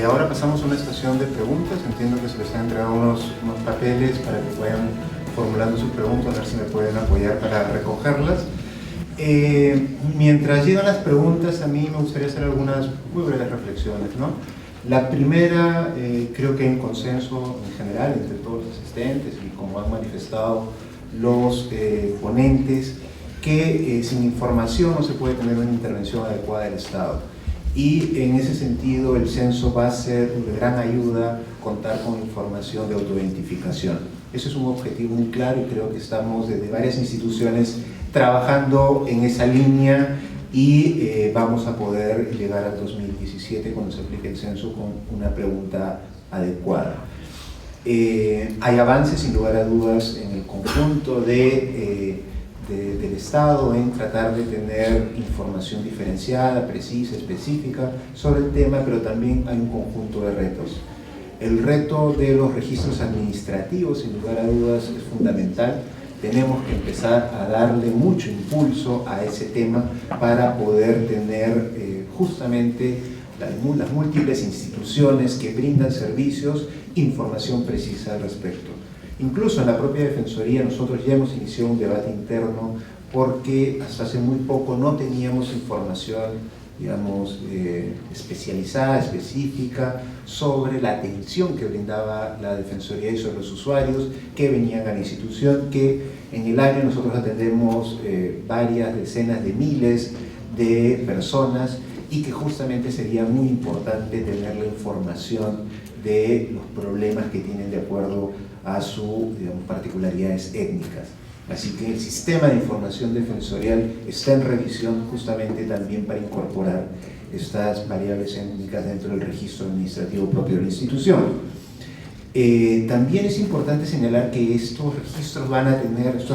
Ahora pasamos a una estación de preguntas. Entiendo que se les han entregado unos papeles para que vayan formulando sus preguntas, a ver si me pueden apoyar para recogerlas. Mientras llegan las preguntas, a mí me gustaría hacer algunas muy breves reflexiones, ¿no? La primera, creo que hay un consenso en general entre todos los asistentes y como han manifestado los ponentes, que sin información no se puede tener una intervención adecuada del Estado. Y en ese sentido el censo va a ser de gran ayuda contar con información de autoidentificación. Ese es un objetivo muy claro y creo que estamos desde varias instituciones trabajando en esa línea y vamos a poder llegar al 2017 cuando se aplique el censo con una pregunta adecuada. Hay avances sin lugar a dudas en el conjunto del Estado en tratar de tener información diferenciada, precisa, específica sobre el tema, pero también hay un conjunto de retos. El reto de los registros administrativos, sin lugar a dudas, es fundamental. Tenemos que empezar a darle mucho impulso a ese tema para poder tener justamente las múltiples instituciones que brindan servicios, información precisa al respecto. Incluso en la propia Defensoría nosotros ya hemos iniciado un debate interno porque hasta hace muy poco no teníamos información, digamos, especializada, específica sobre la atención que brindaba la Defensoría y sobre los usuarios que venían a la institución, que en el año nosotros atendemos varias decenas de miles de personas y que justamente sería muy importante tener la información de los problemas que tienen de acuerdo a sus, digamos, particularidades étnicas. Así que el sistema de información defensorial está en revisión justamente también para incorporar estas variables étnicas dentro del registro administrativo propio de la institución. También es importante señalar que estos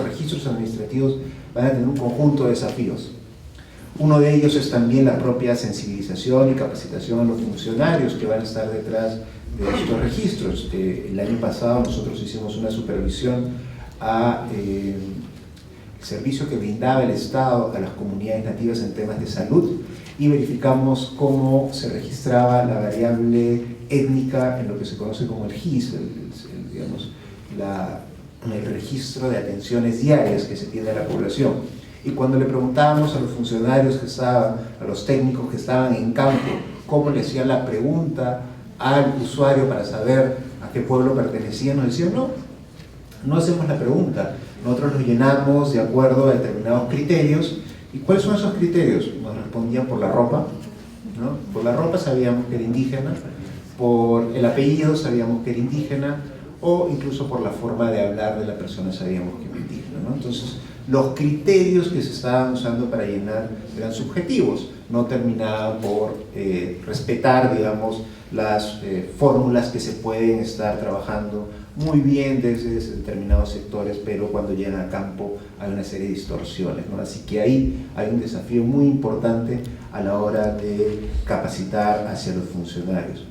registros administrativos van a tener un conjunto de desafíos. Uno de ellos es también la propia sensibilización y capacitación a los funcionarios que van a estar detrás de estos registros. El año pasado nosotros hicimos una supervisión a el servicio que brindaba el Estado a las comunidades nativas en temas de salud y verificamos cómo se registraba la variable étnica en lo que se conoce como el GIS, el registro de atenciones diarias que se tiene a la población. Y cuando le preguntábamos a los funcionarios que estaban, a los técnicos que estaban en campo, cómo le hacían la pregunta al usuario para saber a qué pueblo pertenecía, nos decían, no hacemos la pregunta, nosotros lo llenamos de acuerdo a determinados criterios. ¿Y cuáles son esos criterios? Nos respondían por la ropa, ¿no? Por la ropa sabíamos que era indígena, por el apellido sabíamos que era indígena, o incluso por la forma de hablar de la persona sabíamos que era indígena, ¿no? Entonces, los criterios que se estaban usando para llenar eran subjetivos, no terminaban por respetar, digamos, las fórmulas que se pueden estar trabajando muy bien desde determinados sectores, pero cuando llegan a campo hay una serie de distorsiones, ¿no? Así que ahí hay un desafío muy importante a la hora de capacitar hacia los funcionarios.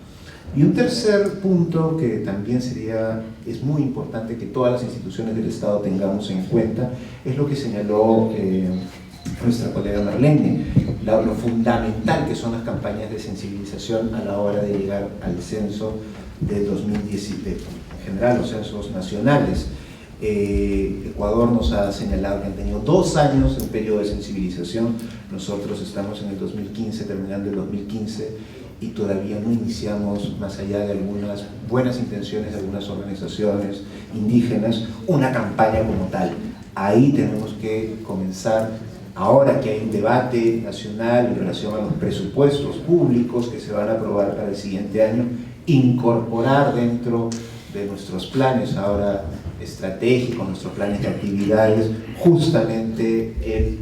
Y un tercer punto que también es muy importante que todas las instituciones del Estado tengamos en cuenta, es lo que señaló nuestra colega Marlene, lo fundamental que son las campañas de sensibilización a la hora de llegar al censo del 2017, en general los censos nacionales. Ecuador nos ha señalado que han tenido 2 años en periodo de sensibilización, nosotros estamos en el 2015, terminando el 2015, y todavía no iniciamos, más allá de algunas buenas intenciones de algunas organizaciones indígenas, una campaña como tal. Ahí tenemos que comenzar, ahora que hay un debate nacional en relación a los presupuestos públicos que se van a aprobar para el siguiente año, incorporar dentro de nuestros planes ahora estratégicos, nuestros planes de actividades, justamente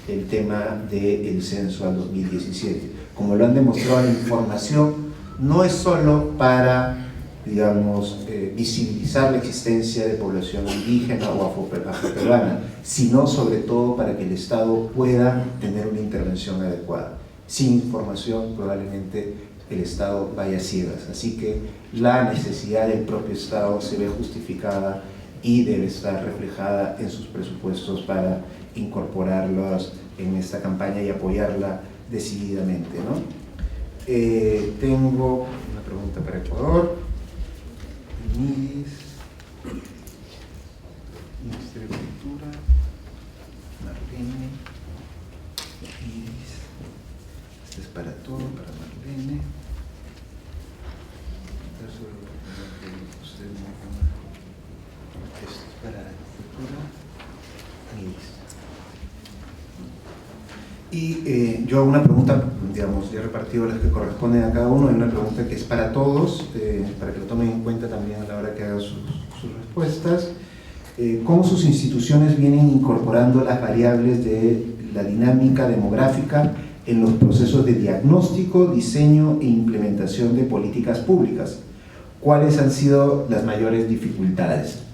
el tema del censo al 2017. Como lo han demostrado, la información no es solo para, digamos, visibilizar la existencia de población indígena o afroperuana, sino sobre todo para que el Estado pueda tener una intervención adecuada. Sin información probablemente el Estado vaya a ciegas, así que la necesidad del propio Estado se ve justificada y debe estar reflejada en sus presupuestos para incorporarlos en esta campaña y apoyarla decididamente, ¿no? Tengo una pregunta para Ecuador. MIDIS, Ministerio de Cultura, Marlene, MIDIS. Este es para todo, para Marlene. Este es para Cultura, MIDIS. Y yo hago una pregunta, digamos, ya he repartido las que corresponden a cada uno, hay una pregunta que es para todos, para que lo tomen en cuenta también a la hora que hagan sus respuestas. ¿Cómo sus instituciones vienen incorporando las variables de la dinámica demográfica en los procesos de diagnóstico, diseño e implementación de políticas públicas? ¿Cuáles han sido las mayores dificultades?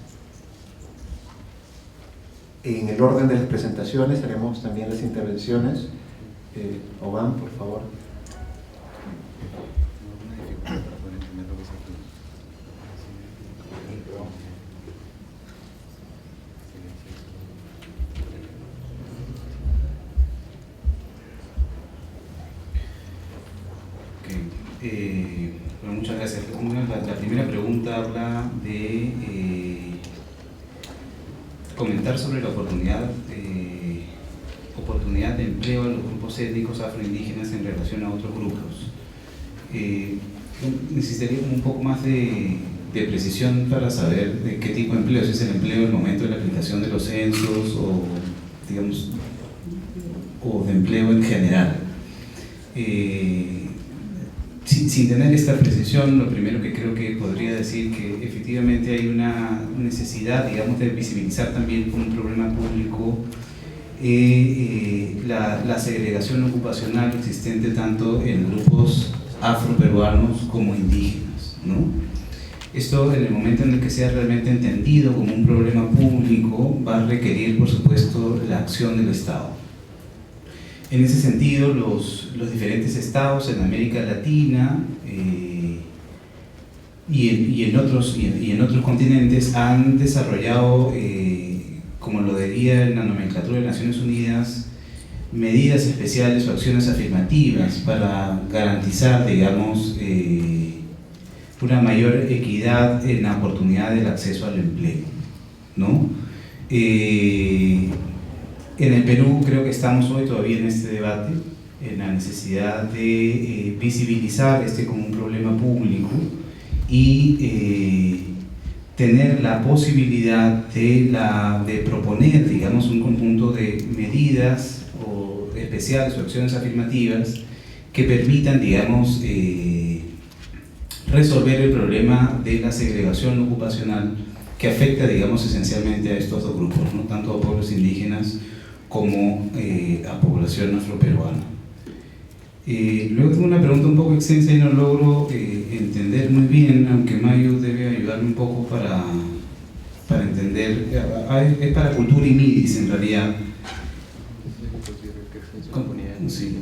En el orden de las presentaciones haremos también las intervenciones. Oban, por favor. Bueno, muchas gracias. La primera pregunta habla de comentar sobre la oportunidad de empleo a los grupos étnicos afroindígenas en relación a otros grupos. Necesitaría un poco más de precisión para saber de qué tipo de empleo, si es el empleo en el momento de la aplicación de los censos o, digamos, o de empleo en general. Sin tener esta precisión, lo primero que creo que podría decir que efectivamente hay una necesidad, digamos, de visibilizar también como un problema público la segregación ocupacional existente tanto en grupos afroperuanos como indígenas, ¿no? Esto, en el momento en el que sea realmente entendido como un problema público, va a requerir, por supuesto, la acción del Estado. En ese sentido, los diferentes estados en América Latina y en otros continentes han desarrollado, como lo diría en la nomenclatura de Naciones Unidas, medidas especiales o acciones afirmativas para garantizar, digamos, una mayor equidad en la oportunidad del acceso al empleo, ¿no? En el Perú creo que estamos hoy todavía en este debate, en la necesidad de visibilizar como un problema público y tener la posibilidad de proponer, digamos, un conjunto de medidas o especiales o acciones afirmativas que permitan, digamos, resolver el problema de la segregación ocupacional que afecta, digamos, esencialmente a estos dos grupos, ¿no? Tanto a pueblos indígenas como a población afroperuana. Luego tengo una pregunta un poco extensa y no logro entender muy bien, aunque Mayu debe ayudarme un poco para entender. Es para Cultura y MIDIS en realidad. Sí.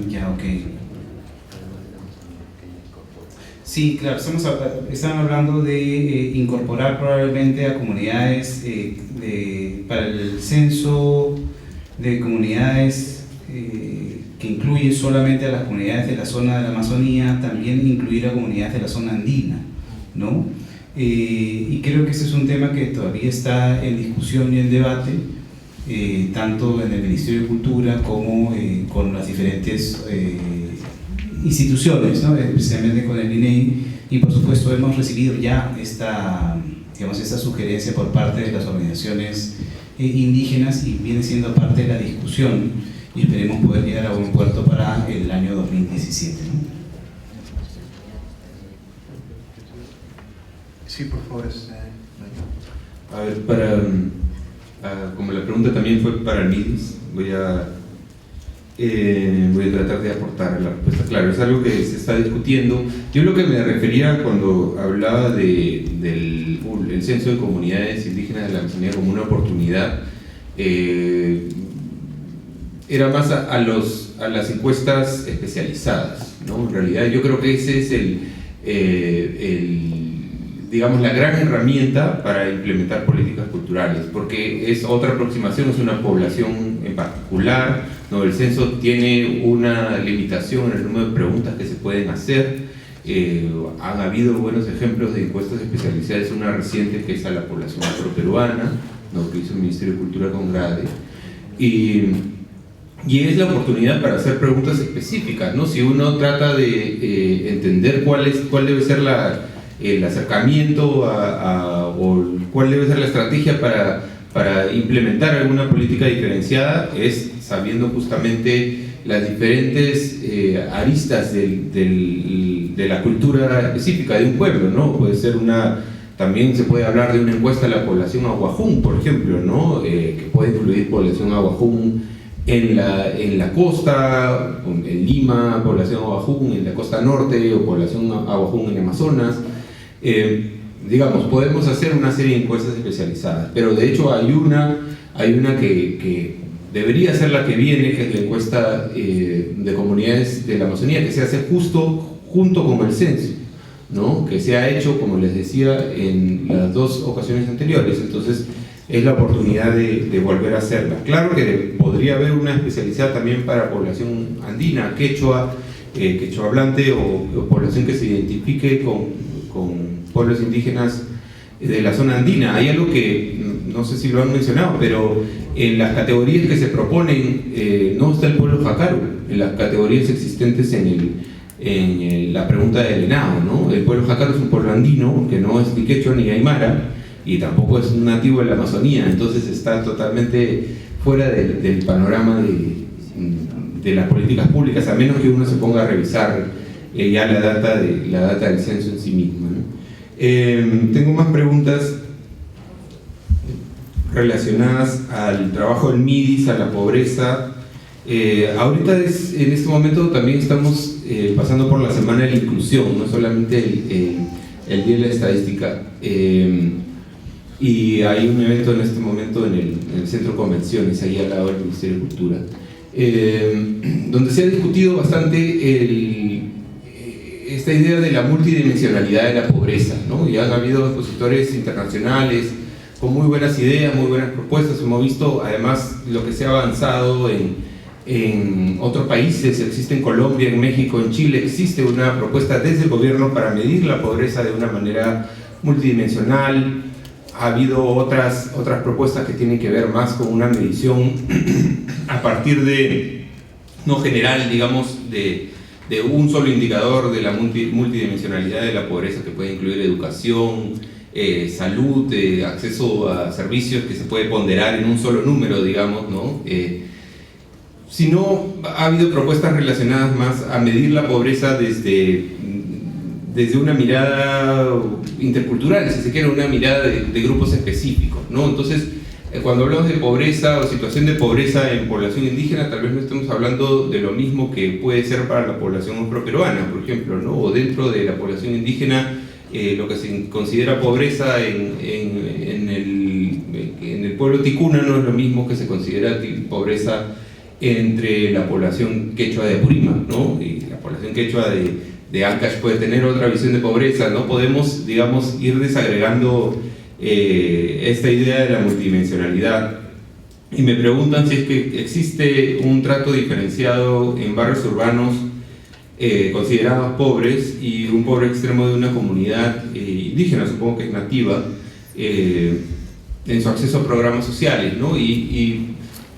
Ya, ok. Sí, claro, están hablando de incorporar probablemente a comunidades para el censo de comunidades que incluye solamente a las comunidades de la zona de la Amazonía, también incluir a comunidades de la zona andina, ¿no? Y creo que ese es un tema que todavía está en discusión y en debate, tanto en el Ministerio de Cultura como con las diferentes instituciones, ¿no? Especialmente con el INEI, y por supuesto hemos recibido ya esta sugerencia por parte de las organizaciones indígenas y viene siendo parte de la discusión y esperemos poder llegar a buen puerto para el año 2017, ¿no? Sí, por favor. A ver, como la pregunta también fue para el MIDIS, voy a tratar de aportar la respuesta. Claro, es algo que se está discutiendo. Yo lo que me refería cuando hablaba del censo de comunidades indígenas de la Amazonía como una oportunidad, era más a las encuestas especializadas, ¿no? En realidad yo creo que ese es digamos, la gran herramienta para implementar políticas culturales, porque es otra aproximación, es una población en particular, ¿no? El censo tiene una limitación en el número de preguntas que se pueden hacer. Han habido buenos ejemplos de encuestas especializadas, una reciente que es a la población afroperuana, ¿no? Que hizo el Ministerio de Cultura con GRADE, y es la oportunidad para hacer preguntas específicas, ¿no? Si uno trata de entender cuál debe ser el acercamiento o cuál debe ser la estrategia para implementar alguna política diferenciada, es sabiendo justamente las diferentes aristas de la cultura específica de un pueblo, ¿no? Puede ser también se puede hablar de una encuesta a la población aguajún, por ejemplo, ¿no? Que puede incluir población aguajún en la costa, en Lima, población aguajún en la costa norte, o población aguajún en Amazonas. Digamos, podemos hacer una serie de encuestas especializadas, pero de hecho hay una que debería ser la que viene, que es la encuesta de comunidades de la Amazonía, que se hace junto con el censo, ¿no? Que se ha hecho, como les decía, en las dos ocasiones anteriores. Entonces es la oportunidad de volver a hacerla. Claro que podría haber una especializada también para población andina, quechua hablante, o población que se identifique con pueblos indígenas de la zona andina. Hay algo que no sé si lo han mencionado, pero en las categorías que se proponen no está el pueblo jacaru, en las categorías existentes en la pregunta del ENAO, ¿no? El pueblo jacaru es un pueblo andino que no es ni quechua ni aymara y tampoco es un nativo de la Amazonía, entonces está totalmente fuera del panorama de las políticas públicas, a menos que uno se ponga a revisar ya la data del censo en sí mismo, ¿no? Tengo más preguntas relacionadas al trabajo del MIDIS, a la pobreza. Ahorita en este momento también estamos pasando por la Semana de la Inclusión, no solamente el Día de la Estadística, y hay un evento en este momento en el Centro de Convenciones, ahí al lado del Ministerio de Cultura, donde se ha discutido bastante esta idea de la multidimensionalidad de la pobreza, ¿no? Y han habido expositores internacionales con muy buenas ideas, muy buenas propuestas. Hemos visto además lo que se ha avanzado en otros países. Existe en Colombia, en México, en Chile, existe una propuesta desde el gobierno para medir la pobreza de una manera multidimensional. Ha habido otras propuestas que tienen que ver más con una medición a partir de, no general, digamos, de un solo indicador de la multidimensionalidad de la pobreza, que puede incluir educación, salud, acceso a servicios, que se puede ponderar en un solo número, digamos, ¿no? Sino ha habido propuestas relacionadas más a medir la pobreza desde una mirada intercultural, si se quiere, una mirada de grupos específicos, ¿no? Entonces, cuando hablamos de pobreza o situación de pobreza en población indígena, tal vez no estemos hablando de lo mismo que puede ser para la población afroperuana, por ejemplo, ¿no? O dentro de la población indígena, lo que se considera pobreza en el pueblo ticuna no es lo mismo que se considera pobreza entre la población quechua de Apurímac, ¿no? Y la población quechua de Ancash puede tener otra visión de pobreza, ¿no? Podemos, digamos, ir desagregando esta idea de la multidimensionalidad. Y me preguntan si es que existe un trato diferenciado en barrios urbanos considerados pobres y un pobre extremo de una comunidad indígena, supongo que es nativa, en su acceso a programas sociales, ¿no? Y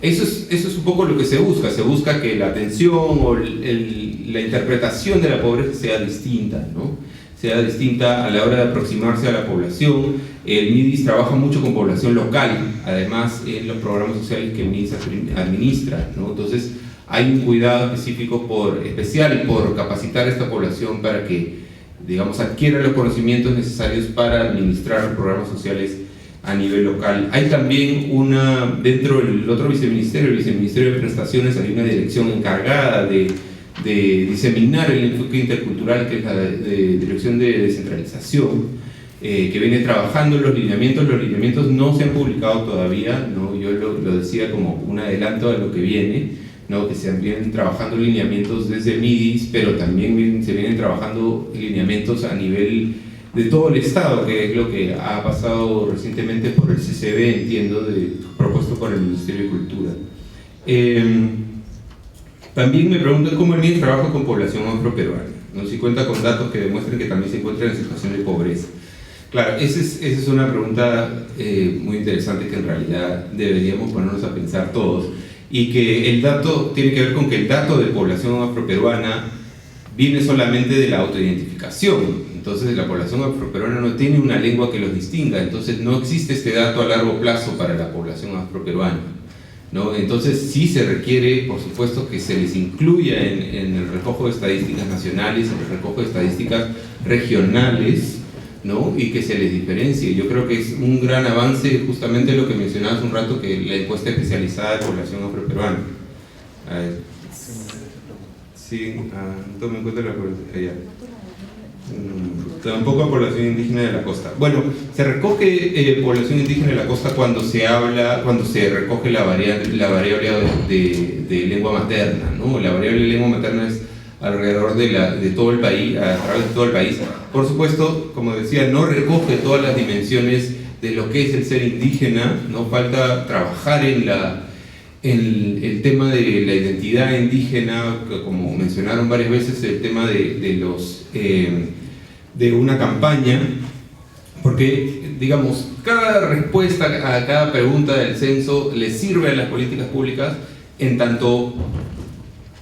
eso es un poco lo que se busca que la atención o la interpretación de la pobreza sea distinta, ¿no? Sea distinta a la hora de aproximarse a la población. El MIDIS trabaja mucho con población local, además en los programas sociales que el MIDIS administra, ¿no? Entonces hay un cuidado especial por capacitar a esta población para que, digamos, adquiera los conocimientos necesarios para administrar los programas sociales a nivel local. Hay también dentro del otro viceministerio, el viceministerio de Prestaciones, hay una dirección encargada de diseminar el enfoque intercultural, que es la Dirección de Descentralización, que viene trabajando en los lineamientos. Los lineamientos no se han publicado todavía, ¿no? Yo lo decía como un adelanto a lo que viene, ¿no? Que se vienen trabajando lineamientos desde MIDIS, pero también se vienen trabajando lineamientos a nivel todo el Estado, que es lo que ha pasado recientemente por el CCB, entiendo, propuesto por el Ministerio de Cultura. También me preguntan cómo es el trabajo con población afroperuana, ¿no? Si cuenta con datos que demuestren que también se encuentran en situación de pobreza. Claro, esa es una pregunta muy interesante que en realidad deberíamos ponernos a pensar todos, y que el dato tiene que ver con que el dato de población afroperuana viene solamente de la autoidentificación. Entonces la población afroperuana no tiene una lengua que los distinga, entonces no existe este dato a largo plazo para la población afroperuana, ¿no? Entonces sí se requiere, por supuesto, que se les incluya en el recojo de estadísticas nacionales, en el recojo de estadísticas regionales, ¿no? Y que se les diferencie. Yo creo que es un gran avance justamente lo que mencionaba hace un rato, que la encuesta especializada de población afroperuana. A ver. Sí, tome en cuenta la población. Tampoco a población indígena de la costa. Bueno, se recoge población indígena de la costa cuando se recoge la variable de lengua materna, ¿no? La variable de lengua materna es alrededor de todo el país, a través de todo el país. Por supuesto, como decía, no recoge todas las dimensiones de lo que es el ser indígena, ¿no? Falta trabajar en el tema de la identidad indígena, que como mencionaron varias veces, el tema de una campaña, porque, digamos, cada respuesta a cada pregunta del censo le sirve a las políticas públicas en tanto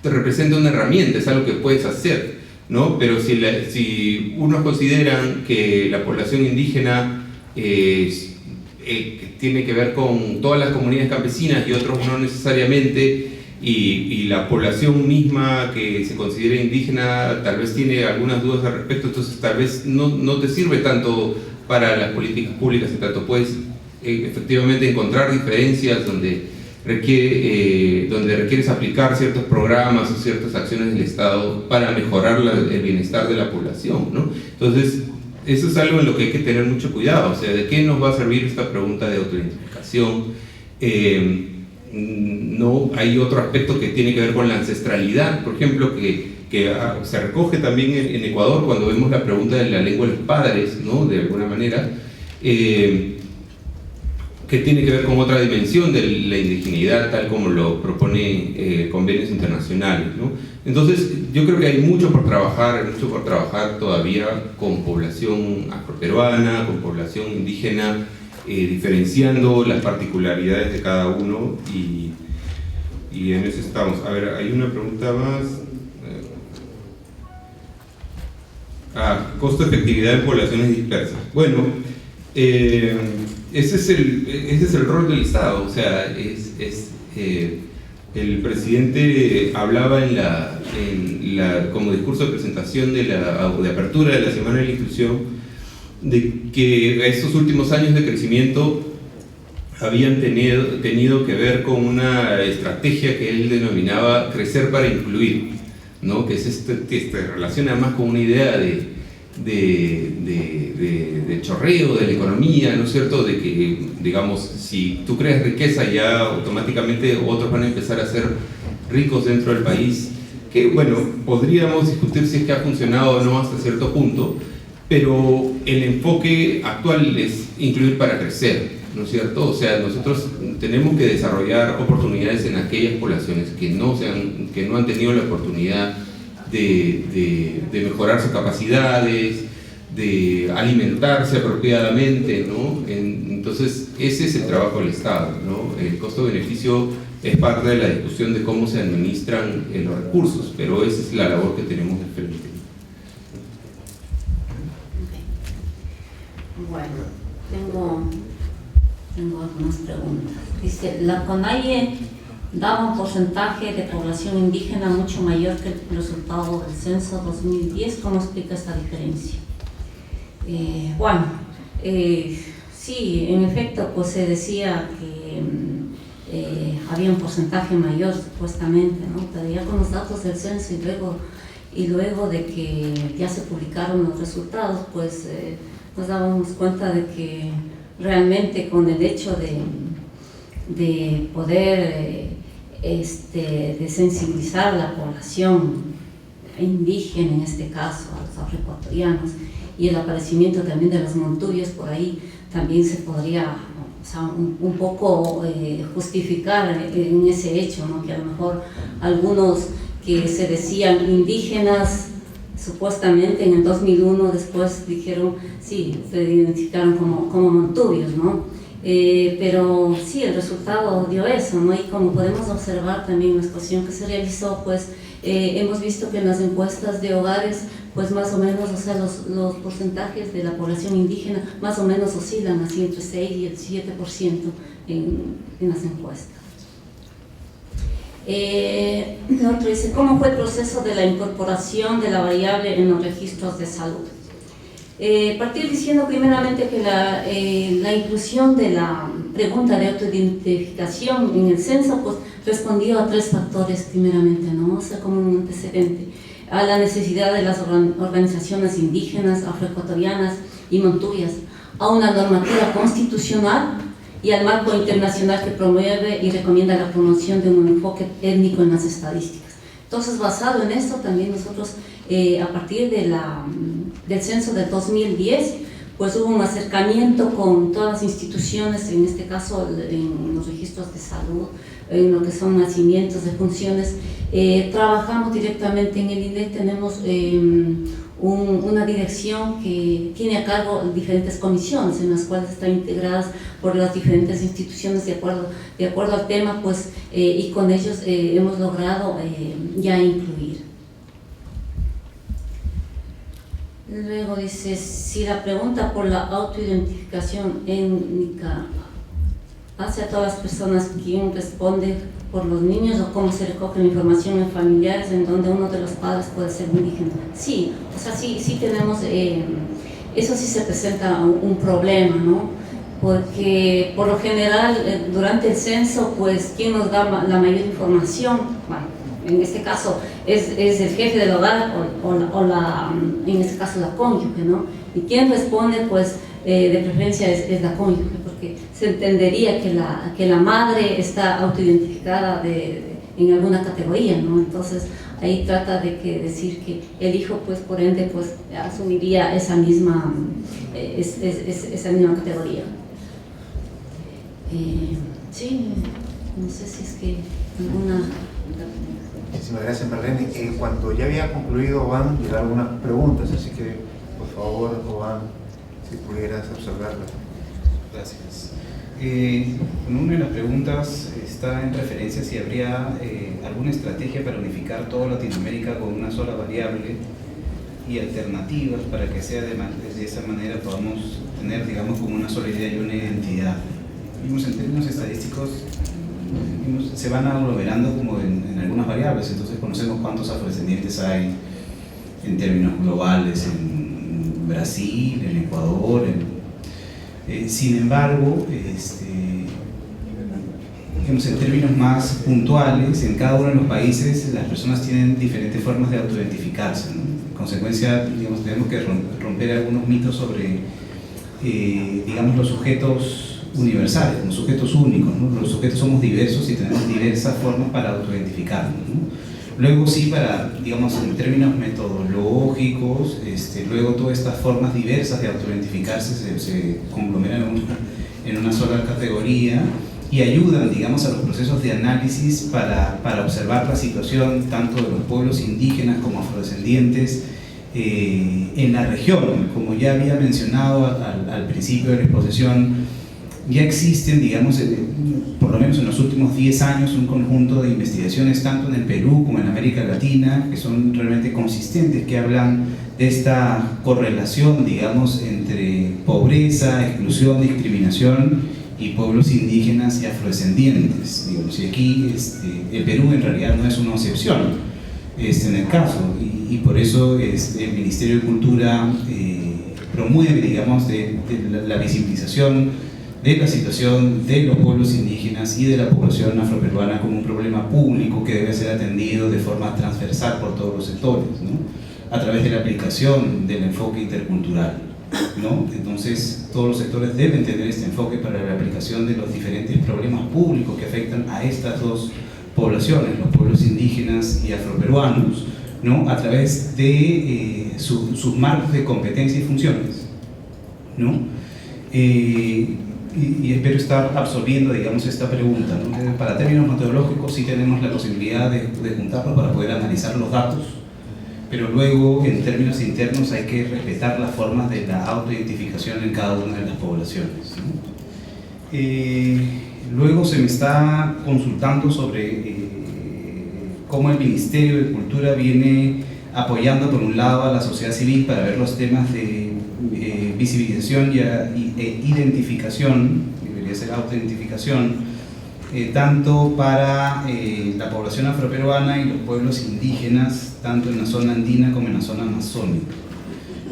te representa una herramienta, es algo que puedes hacer, ¿no? Pero si unos consideran que la población indígena tiene que ver con todas las comunidades campesinas y otros no necesariamente, y la población misma que se considera indígena tal vez tiene algunas dudas al respecto, entonces tal vez no te sirve tanto para las políticas públicas, en tanto puedes efectivamente encontrar diferencias donde requieres aplicar ciertos programas o ciertas acciones del Estado para mejorar el bienestar de la población, ¿no? Entonces, eso es algo en lo que hay que tener mucho cuidado. O sea, ¿de qué nos va a servir esta pregunta de autoidentificación? No, hay otro aspecto que tiene que ver con la ancestralidad, por ejemplo, que se recoge también en Ecuador cuando vemos la pregunta de la lengua de los padres, ¿no? De alguna manera, que tiene que ver con otra dimensión de la indigeneidad, tal como lo propone convenios internacionales, ¿no? Entonces, yo creo que hay mucho por trabajar todavía con población afroperuana, con población indígena, diferenciando las particularidades de cada uno, y en eso estamos. A ver, hay una pregunta más. Costo-efectividad en poblaciones dispersas. Bueno, ese es el rol del Estado. O sea, el presidente hablaba como discurso de presentación de apertura de la Semana de la Inclusión, de que estos últimos años de crecimiento habían tenido que ver con una estrategia que él denominaba crecer para incluir, ¿no? Que se relaciona más con una idea de chorreo de la economía, ¿no es cierto? De que, digamos, si tú creas riqueza, ya automáticamente otros van a empezar a ser ricos dentro del país, que, bueno, podríamos discutir si es que ha funcionado o no hasta cierto punto, pero el enfoque actual es incluir para crecer, ¿no es cierto? O sea, nosotros tenemos que desarrollar oportunidades en aquellas poblaciones que no han tenido la oportunidad de mejorar sus capacidades, de alimentarse apropiadamente, ¿no? Entonces, ese es el trabajo del Estado, ¿no? El costo-beneficio es parte de la discusión de cómo se administran los recursos, pero esa es la labor que tenemos de frente. Bueno, tengo algunas preguntas. Dice, la CONAIE daba un porcentaje de población indígena mucho mayor que el resultado del censo 2010. ¿Cómo explica esta diferencia? Sí, en efecto, pues se decía que había un porcentaje mayor supuestamente, ¿no? Pero ya con los datos del censo y luego de que ya se publicaron los resultados, pues nos dábamos cuenta de que realmente con el hecho de poder de sensibilizar a la población indígena, en este caso a los afroecuatorianos, y el aparecimiento también de los montubios por ahí, también se podría, o sea, un poco justificar en ese hecho, ¿no? Que a lo mejor algunos que se decían indígenas, supuestamente en el 2001, después dijeron, sí, se identificaron como montubios, ¿no? Pero sí, el resultado dio eso, ¿no? Y como podemos observar también en la exposición que se realizó, pues hemos visto que en las encuestas de hogares, pues más o menos, o sea, los porcentajes de la población indígena más o menos oscilan así entre 6 y el 7% en las encuestas. El otro dice, ¿cómo fue el proceso de la incorporación de la variable en los registros de salud? Partir diciendo primeramente que la inclusión de la pregunta de autoidentificación en el censo pues respondió a 3 factores primeramente, ¿no? O sea, como un antecedente a la necesidad de las organizaciones indígenas, afroecuatorianas y montubias, a una normativa constitucional y al marco internacional que promueve y recomienda la promoción de un enfoque étnico en las estadísticas. Entonces, basado en esto, también nosotros, a partir del censo del 2010, pues hubo un acercamiento con todas las instituciones, en este caso en los registros de salud, en lo que son nacimientos, defunciones. Trabajamos directamente en el INDEC, tenemos una dirección que tiene a cargo diferentes comisiones en las cuales están integradas por las diferentes instituciones de acuerdo al tema, pues, y con ellos hemos logrado ya incluir. Luego dice, si la pregunta por la autoidentificación étnica hace a todas las personas, ¿quién responde por los niños o cómo se recoge la información en familiares en donde uno de los padres puede ser indígena? Sí, o sea, sí tenemos, eso sí se presenta un problema, ¿no? Porque por lo general durante el censo, pues, ¿quién nos da la mayor información? Bueno, en este caso es el jefe del hogar en este caso la cónyuge, ¿no? Y quien responde, pues, de preferencia es la cónyuge, porque se entendería que la madre está autoidentificada en alguna categoría, ¿no? Entonces ahí trata de decir que el hijo, pues, por ende, pues, asumiría esa misma categoría. Sí, no sé si es que alguna... Muchísimas gracias, Marlene. Cuando ya había concluido, Oban, llegaron algunas preguntas, así que, por favor, Oban, si pudieras observarlas. Gracias. Una de las preguntas está en referencia a si habría alguna estrategia para unificar toda Latinoamérica con una sola variable y alternativas para que sea de esa manera podamos tener, digamos, como una sola idea y una identidad. Vimos en términos estadísticos, se van aglomerando como en algunas variables, entonces conocemos cuántos afrodescendientes hay en términos globales en Brasil, en Ecuador, sin embargo, digamos, en términos más puntuales, en cada uno de los países las personas tienen diferentes formas de autoidentificarse, ¿no? En consecuencia, digamos, tenemos que romper algunos mitos sobre, digamos, los sujetos universales, como sujetos únicos, ¿no? Los sujetos somos diversos y tenemos diversas formas para autoidentificarnos, ¿no? Luego sí, digamos, en términos metodológicos, luego todas estas formas diversas de autoidentificarse se conglomeran en una sola categoría y ayudan, digamos, a los procesos de análisis para observar la situación tanto de los pueblos indígenas como afrodescendientes en la región. Como ya había mencionado al principio de la exposición, ya existen, digamos, por lo menos en los últimos 10 años, un conjunto de investigaciones tanto en el Perú como en América Latina que son realmente consistentes, que hablan de esta correlación, digamos, entre pobreza, exclusión, discriminación y pueblos indígenas y afrodescendientes, digamos, y aquí el Perú en realidad no es una excepción en el caso, y por eso el Ministerio de Cultura promueve, digamos, la visibilización de la situación de los pueblos indígenas y de la población afroperuana como un problema público que debe ser atendido de forma transversal por todos los sectores, ¿no? A través de la aplicación del enfoque intercultural, ¿no? Entonces, todos los sectores deben tener este enfoque para la aplicación de los diferentes problemas públicos que afectan a estas dos poblaciones, los pueblos indígenas y afroperuanos, ¿no? A través de sus marcos de competencia y funciones, ¿no? Y espero estar absorbiendo, digamos, esta pregunta, ¿no? Para términos metodológicos sí tenemos la posibilidad de juntarlos para poder analizar los datos, pero luego en términos internos hay que respetar las formas de la autoidentificación en cada una de las poblaciones, ¿no? Luego se me está consultando sobre cómo el Ministerio de Cultura viene apoyando por un lado a la sociedad civil para ver los temas de visibilización e identificación, debería ser autoidentificación, tanto para la población afroperuana y los pueblos indígenas, tanto en la zona andina como en la zona amazónica.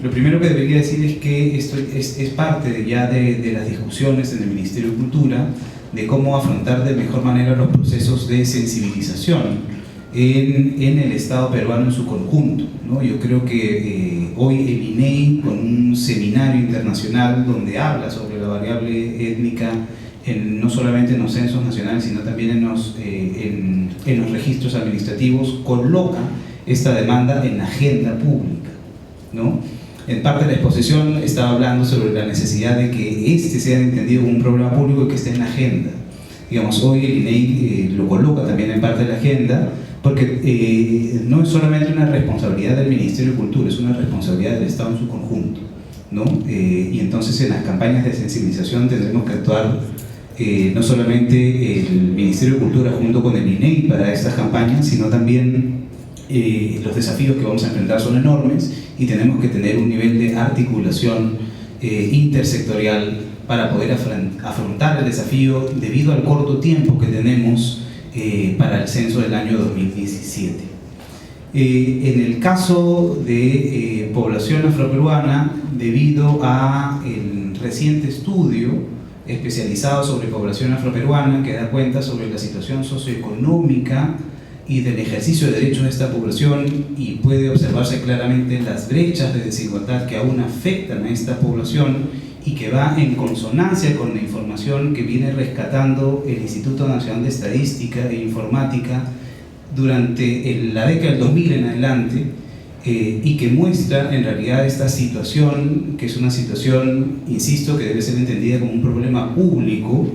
Lo primero que debería decir es que esto es parte de las discusiones en el Ministerio de Cultura de cómo afrontar de mejor manera los procesos de sensibilización en el Estado peruano en su conjunto, ¿no? Yo creo que hoy el INEI, con un seminario internacional donde habla sobre la variable étnica, no solamente en los censos nacionales, sino también en los registros administrativos, coloca esta demanda en la agenda pública, ¿no? En parte de la exposición estaba hablando sobre la necesidad de que este sea entendido como un problema público y que esté en la agenda. Digamos, hoy el INEI lo coloca también en parte de la agenda, porque no es solamente una responsabilidad del Ministerio de Cultura, es una responsabilidad del Estado en su conjunto, ¿no? Y entonces en las campañas de sensibilización tendremos que actuar no solamente el Ministerio de Cultura junto con el INEI para estas campañas, sino también los desafíos que vamos a enfrentar son enormes y tenemos que tener un nivel de articulación intersectorial para poder afrontar el desafío debido al corto tiempo que tenemos para el censo del año 2017. En el caso de población afroperuana, debido a el reciente estudio especializado sobre población afroperuana que da cuenta sobre la situación socioeconómica y del ejercicio de derechos de esta población, y puede observarse claramente las brechas de desigualdad que aún afectan a esta población y que va en consonancia con la información que viene rescatando el Instituto Nacional de Estadística e Informática durante la década del 2000 en adelante, y que muestra en realidad esta situación, que es una situación, insisto, que debe ser entendida como un problema público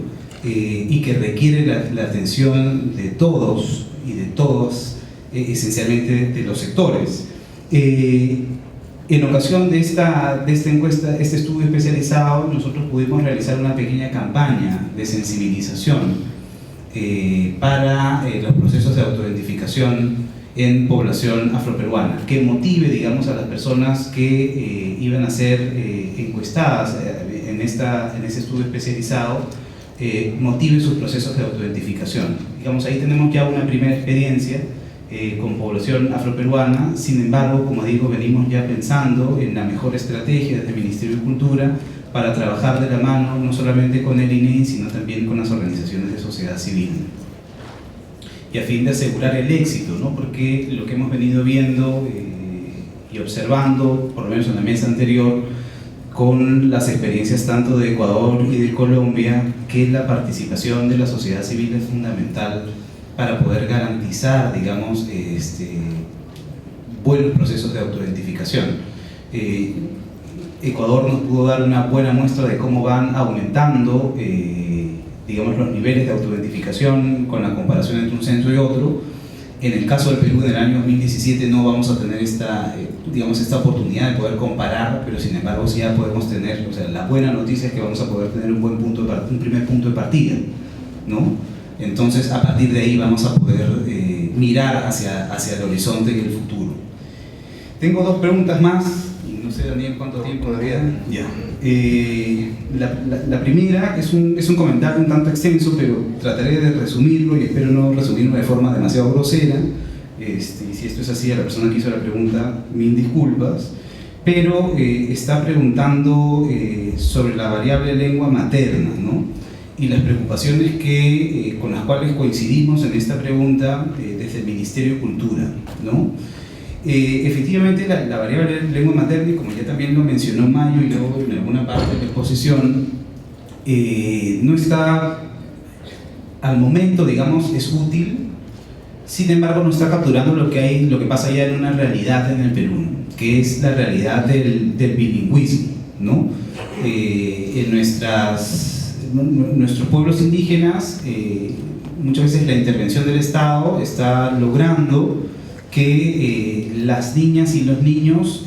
y que requiere la atención de todos y de todas, esencialmente de los sectores. En ocasión de esta encuesta, este estudio especializado, nosotros pudimos realizar una pequeña campaña de sensibilización para los procesos de autoidentificación en población afroperuana, que motive, digamos, a las personas que iban a ser encuestadas en ese estudio especializado, motive sus procesos de autoidentificación. Digamos, ahí tenemos ya una primera experiencia con población afroperuana. Sin embargo, como digo, venimos ya pensando en la mejor estrategia desde el Ministerio de Cultura para trabajar de la mano no solamente con el INEI, sino también con las organizaciones de sociedad civil, y a fin de asegurar el éxito, ¿no? Porque lo que hemos venido viendo y observando, por lo menos en la mesa anterior, con las experiencias tanto de Ecuador y de Colombia, que la participación de la sociedad civil es fundamental para poder garantizar, digamos, buenos procesos de autoidentificación. Ecuador nos pudo dar una buena muestra de cómo van aumentando, digamos, los niveles de autoidentificación con la comparación entre un censo y otro. En el caso del Perú, en el año 2017 no vamos a tener esta oportunidad de poder comparar, pero sin embargo sí ya podemos tener, o sea, la buena noticia es que vamos a poder tener un primer punto de partida, ¿no? Entonces, a partir de ahí vamos a poder mirar hacia el horizonte y el futuro. Tengo dos preguntas más, y no sé, Daniel, cuánto tiempo todavía. Ya. La primera es un comentario un tanto extenso, pero trataré de resumirlo y espero no resumirlo de forma demasiado grosera. Si esto es así, a la persona que hizo la pregunta, mil disculpas. Pero está preguntando sobre la variable lengua materna, ¿no? Y las preocupaciones con las cuales coincidimos en esta pregunta desde el Ministerio de Cultura, ¿no? Efectivamente, la variable lengua materna, como ya también lo mencionó Mayo y luego en alguna parte de la exposición, no está, al momento, digamos, es útil, sin embargo no está capturando lo que pasa ya en una realidad en el Perú, que es la realidad del bilingüismo, ¿no? En nuestros pueblos indígenas, muchas veces la intervención del Estado está logrando que las niñas y los niños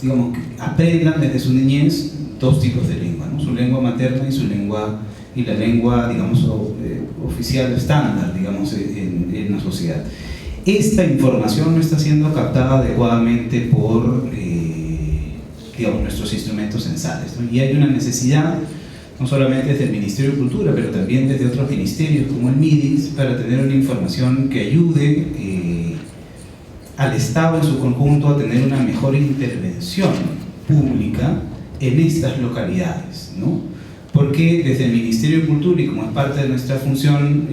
digamos, que aprendan desde su niñez dos tipos de lengua, ¿no? Su lengua materna y la lengua, digamos, oficial estándar, digamos, en la sociedad. Esta información no está siendo captada adecuadamente por digamos, nuestros instrumentos censales, ¿no? Y hay una necesidad, no solamente desde el Ministerio de Cultura, pero también desde otros ministerios como el MIDIS, para tener una información que ayude al Estado en su conjunto a tener una mejor intervención pública en estas localidades, ¿no? Porque desde el Ministerio de Cultura, y como es parte de nuestra función,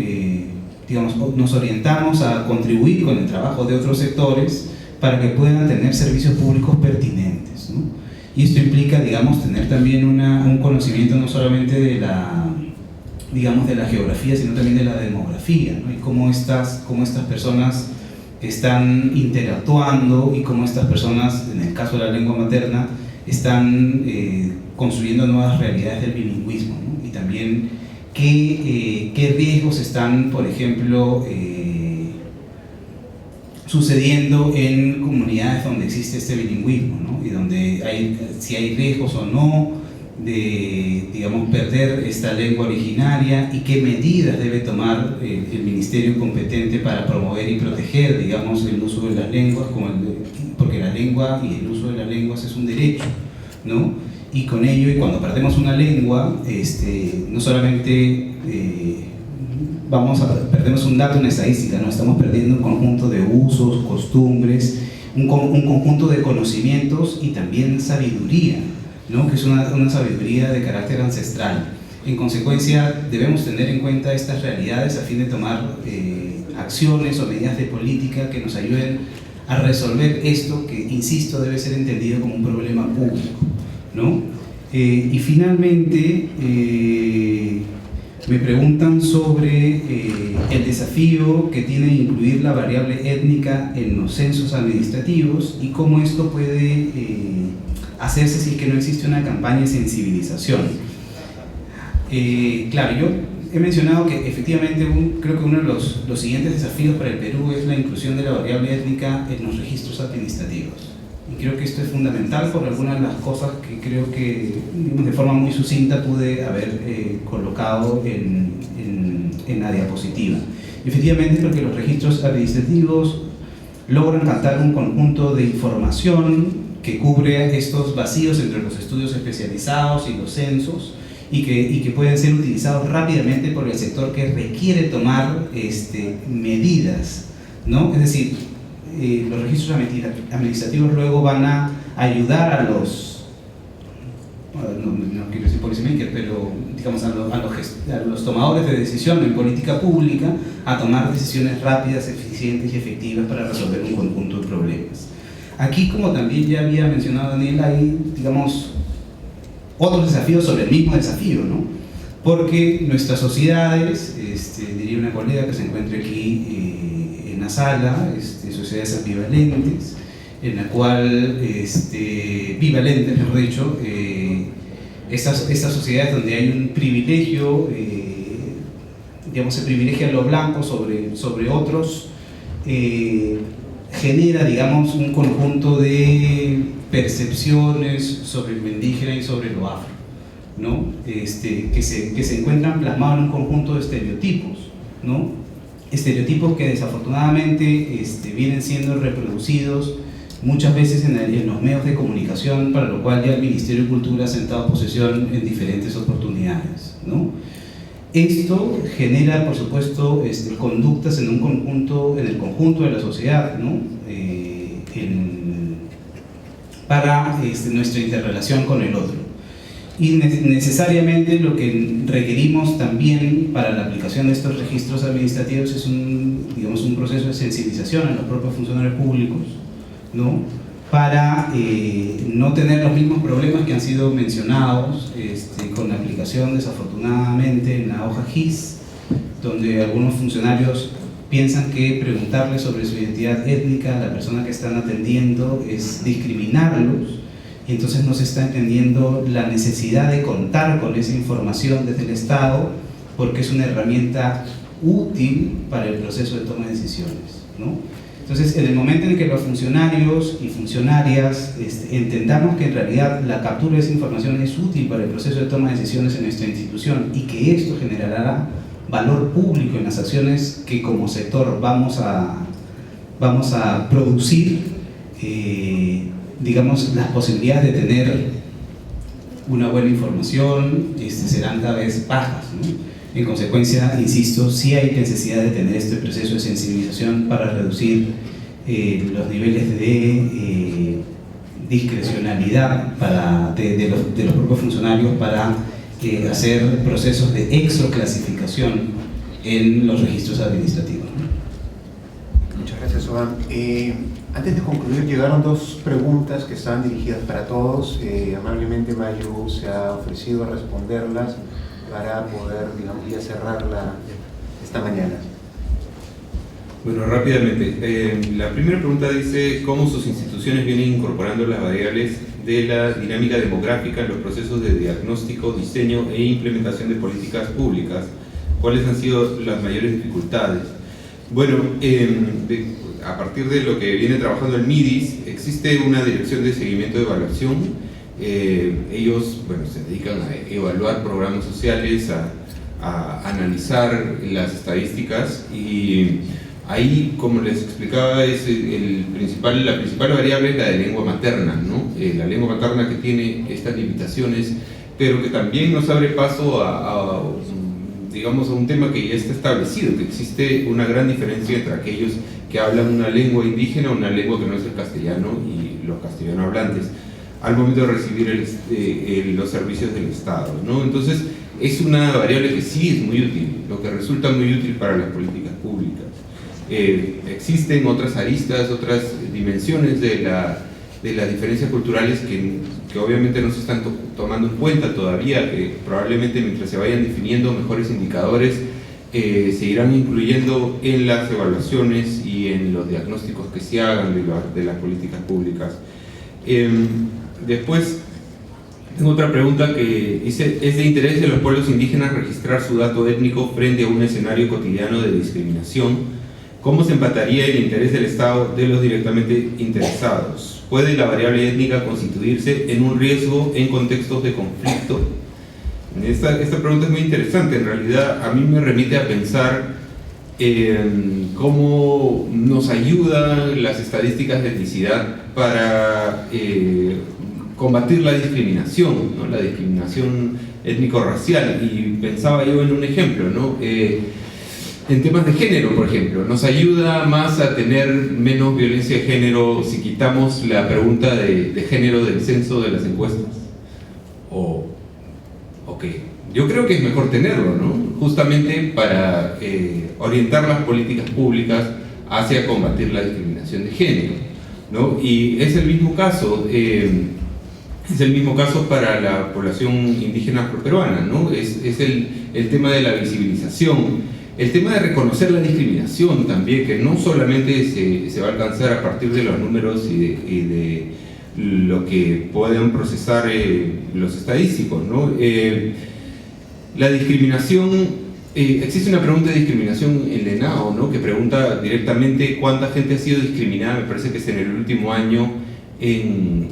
digamos, nos orientamos a contribuir con el trabajo de otros sectores para que puedan tener servicios públicos pertinentes, ¿no? Y esto implica, digamos, tener también un conocimiento no solamente de la, digamos, de la geografía, sino también de la demografía, ¿no? Y cómo estas personas están interactuando y cómo estas personas, en el caso de la lengua materna, están construyendo nuevas realidades del bilingüismo, ¿no? Y también qué riesgos están, por ejemplo, sucediendo en comunidades donde existe este bilingüismo, ¿no? Y donde si hay riesgos o no de, digamos, perder esta lengua originaria, y qué medidas debe tomar el ministerio competente para promover y proteger, digamos, el uso de las lenguas, porque la lengua y el uso de las lenguas es un derecho, ¿no? Y con ello, y cuando perdemos una lengua, no solamente perdemos un dato, una estadística, ¿no? Estamos perdiendo un conjunto de usos, costumbres, un conjunto de conocimientos y también sabiduría, ¿no? Que es una sabiduría de carácter ancestral. En consecuencia, debemos tener en cuenta estas realidades a fin de tomar acciones o medidas de política que nos ayuden a resolver esto que, insisto, debe ser entendido como un problema público, ¿no? Y finalmente, me preguntan sobre el desafío que tiene incluir la variable étnica en los censos administrativos y cómo esto puede hacerse si es que no existe una campaña de sensibilización. Claro, yo he mencionado que efectivamente creo que uno de los siguientes desafíos para el Perú es la inclusión de la variable étnica en los registros administrativos. Y creo que esto es fundamental por algunas de las cosas que creo que, digamos, de forma muy sucinta pude haber colocado en la diapositiva. Efectivamente, porque los registros administrativos logran captar un conjunto de información que cubre estos vacíos entre los estudios especializados y los censos, y que pueden ser utilizados rápidamente por el sector que requiere tomar medidas, ¿no? Es decir, los registros administrativos luego van a ayudar a los, no quiero decir policymakers, pero digamos a los tomadores de decisión en política pública a tomar decisiones rápidas, eficientes y efectivas para resolver un conjunto de problemas. Aquí, como también ya había mencionado Daniel, hay, digamos, otros desafíos sobre el mismo desafío, ¿no? Porque nuestras sociedades, diría una colega que se encuentra aquí en la sala, sociedades ambivalentes, en la cual, bivalentes mejor dicho, estas sociedades donde hay un privilegio, digamos, se privilegia a lo blanco sobre otros, genera, digamos, un conjunto de percepciones sobre el indígena y sobre lo afro, ¿no? Que se encuentran plasmados en un conjunto de estereotipos, ¿no? Estereotipos que desafortunadamente vienen siendo reproducidos muchas veces en los medios de comunicación, para lo cual ya el Ministerio de Cultura ha sentado posesión en diferentes oportunidades, ¿no? Esto genera, por supuesto, conductas en el conjunto de la sociedad, ¿no? Para nuestra interrelación con el otro. Y necesariamente lo que requerimos también para la aplicación de estos registros administrativos es un proceso de sensibilización a los propios funcionarios públicos, ¿no? Para no tener los mismos problemas que han sido mencionados con la aplicación, desafortunadamente, en la hoja GIS, donde algunos funcionarios piensan que preguntarle sobre su identidad étnica a la persona que están atendiendo es discriminarlos, y entonces no se está entendiendo la necesidad de contar con esa información desde el Estado, porque es una herramienta útil para el proceso de toma de decisiones, ¿no? Entonces, en el momento en que los funcionarios y funcionarias entendamos que en realidad la captura de esa información es útil para el proceso de toma de decisiones en nuestra institución y que esto generará valor público en las acciones que como sector vamos a producir, digamos, las posibilidades de tener una buena información serán cada vez bajas, ¿no? En consecuencia, insisto, sí hay necesidad de tener este proceso de sensibilización para reducir los niveles de discrecionalidad de los propios funcionarios para hacer procesos de exoclasificación en los registros administrativos, ¿no? Muchas gracias, Oban. Antes de concluir, llegaron dos preguntas que estaban dirigidas para todos. Amablemente Mayu se ha ofrecido a responderlas para poder, digamos, ya cerrar esta mañana. Bueno, rápidamente. La primera pregunta dice cómo sus instituciones vienen incorporando las variables de la dinámica demográfica en los procesos de diagnóstico, diseño e implementación de políticas públicas. ¿Cuáles han sido las mayores dificultades? Bueno, a partir de lo que viene trabajando el MIDIS, existe una dirección de seguimiento de evaluación. Ellos, bueno, se dedican a evaluar programas sociales, a analizar las estadísticas, y ahí, como les explicaba, es la principal variable es la de lengua materna, ¿no? La lengua materna que tiene estas limitaciones, pero que también nos abre paso digamos, a un tema que ya está establecido, que existe una gran diferencia entre aquellos que hablan una lengua indígena o una lengua que no es el castellano y los castellano hablantes, al momento de recibir los servicios del Estado, ¿no? Entonces, es una variable que sí es muy útil, lo que resulta muy útil para las políticas públicas. Existen otras aristas, otras dimensiones de las diferencias culturales que obviamente no se están tomando en cuenta todavía, que probablemente mientras se vayan definiendo mejores indicadores, se irán incluyendo en las evaluaciones y en los diagnósticos que se hagan de las políticas públicas. Después, tengo otra pregunta que dice: ¿es de interés de los pueblos indígenas registrar su dato étnico frente a un escenario cotidiano de discriminación? ¿Cómo se empataría el interés del Estado de los directamente interesados? ¿Puede la variable étnica constituirse en un riesgo en contextos de conflicto? Esta pregunta es muy interesante. En realidad, a mí me remite a pensar cómo nos ayudan las estadísticas de etnicidad para combatir la discriminación, ¿no? La discriminación étnico-racial. Y pensaba yo en un ejemplo, ¿no? En temas de género, por ejemplo, nos ayuda más a tener menos violencia de género si quitamos la pregunta de género del censo de las encuestas. Yo creo que es mejor tenerlo, ¿no? Justamente para orientar las políticas públicas hacia combatir la discriminación de género, ¿no? Y es el mismo caso. Es el mismo caso para la población indígena afroperuana, ¿no? Es el tema de la visibilización, el tema de reconocer la discriminación también, que no solamente se va a alcanzar a partir de los números y de lo que puedan procesar los estadísticos, ¿no? La discriminación, existe una pregunta de discriminación en la ENAO, ¿no? Que pregunta directamente cuánta gente ha sido discriminada, me parece que es en el último año, en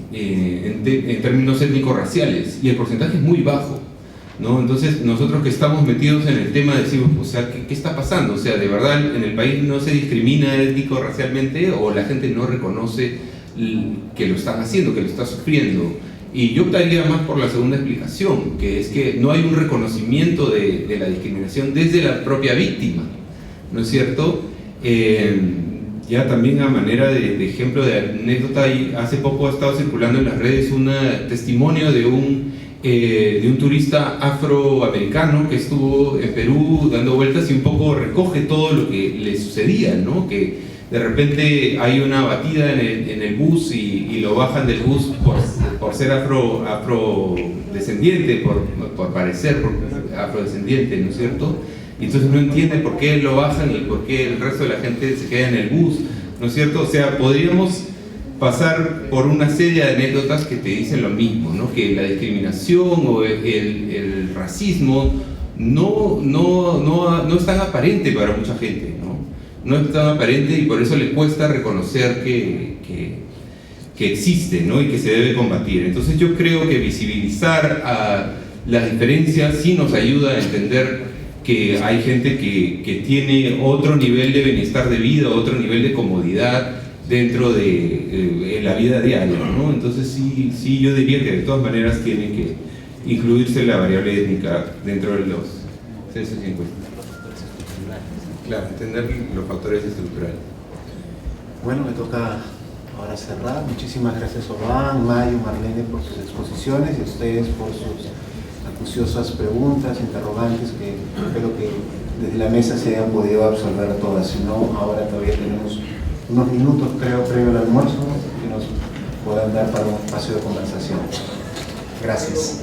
términos étnico-raciales, y el porcentaje es muy bajo, ¿no? Entonces, nosotros que estamos metidos en el tema decimos, o sea, ¿qué está pasando? O sea, ¿de verdad en el país no se discrimina étnico-racialmente, o la gente no reconoce que lo están haciendo, que lo está sufriendo? Y yo optaría más por la segunda explicación, que es que no hay un reconocimiento de la discriminación desde la propia víctima, ¿no es cierto? Ya también a manera de ejemplo, de anécdota, hace poco ha estado circulando en las redes un testimonio de un turista afroamericano que estuvo en Perú dando vueltas y un poco recoge todo lo que le sucedía, ¿no? Que de repente hay una batida en el bus y lo bajan del bus por ser afrodescendiente, por parecer afrodescendiente, ¿no es cierto? y entonces no entiende por qué lo bajan y por qué el resto de la gente se queda en el bus, ¿no es cierto? O sea, podríamos pasar por una serie de anécdotas que te dicen lo mismo, ¿no? Que la discriminación o el racismo no es tan aparente para mucha gente, ¿no? No es tan aparente y por eso le cuesta reconocer que existe, ¿no? Y que se debe combatir. Entonces yo creo que visibilizar a las diferencias sí nos ayuda a entender que hay gente que tiene otro nivel de bienestar de vida, otro nivel de comodidad dentro de la vida diaria, ¿no? Entonces sí yo diría que de todas maneras tiene que incluirse la variable étnica dentro de los censos y encuestas. Claro, entender los factores estructurales. Bueno, me toca ahora cerrar. Muchísimas gracias Orbán, Mayo, Marlene por sus exposiciones y a ustedes por sus acuciosas preguntas, interrogantes que espero que desde la mesa se hayan podido absorber todas. Si no, ahora todavía tenemos unos minutos, creo, previo al almuerzo, que nos puedan dar para un espacio de conversación. Gracias.